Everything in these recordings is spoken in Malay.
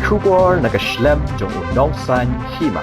Shubor nakaslem jong udongsan Hima.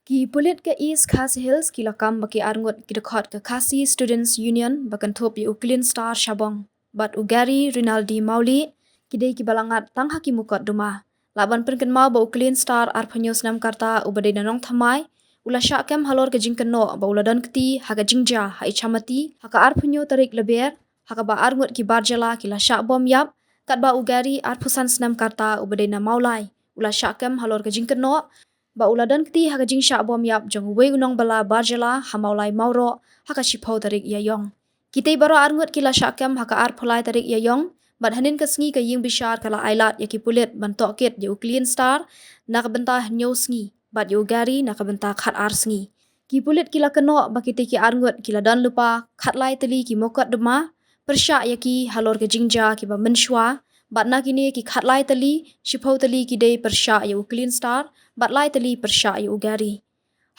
Ki Pulit ke East Khas Hills ki lakam baki Ngut ki Dkhot ke Khasi Students Union bakan top i Uklin Star Shabong bat Ugari Rinaldi Mauli kidai ki balangat tang haki Mukotduma laban penken mau ba Uklin Star arphanyos nam karta ubadai nanong thamai ula Shah kem halor ke jing Kynnoh ba uladan keti haga jingja ha ichamati haka arphanyo tarik leber haka ba Ngut ki barjala ki la Shah bom yap kat ba Ugari arphusan snam karta ubadai na maulai ula Shah kem halor ke jing Kynnoh ba uladan keti haka jing Shah bom yap jong wei unong bala barjala hamaulai mauro haka shipau tarik yayong kitei baro Ngut ki la Shah kem haka arphulai tarik yayong bat hanin ke sngi ke ying bishar kala ailat yaki Pulit bantok ket di Uklin Star nak bentah nyo sngi bat yo Ugari nak bentah khat ar sngi ki Pulit kila Kynnoh bakite ki Ngut kila dan lupa khatlai Tylli ki Mukotduma persyak yaki halor ke jingja ki ba menshwa bat na kini ki khatlai Tylli shipau Tylli ki dei persyak yo Uklin Star bat lai Tylli persyak yo Ugari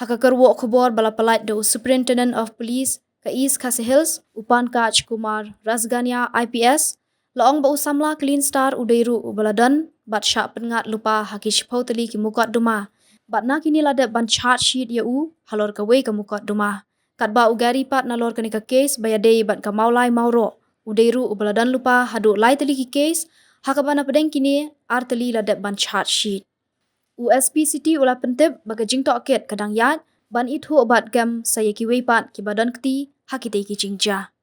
haka kerwo khobor bala pelait do Superintendent of Police ke East Khas Hills upan Kaj Kumar Rasgania IPS laong ba usamla Clean Star udairu ubaladan bat Shah pengat lupa haki shipau Tylli ki Mukotduma bat na kini lada ban charge sheet ya u halor ka wei ka Mukotduma kat ba Ugari pat nalor kani ka case bayadei bat ka maulai mauro udairu ubaladan lupa hadu lai Tylli ki case haka bana pedeng kini ar Tylli lada ban charge sheet USP City ula pentip baga jing tok ket kadang yat ban ithu obat gam saya ki wei pat ki badan keti hakite ki jingja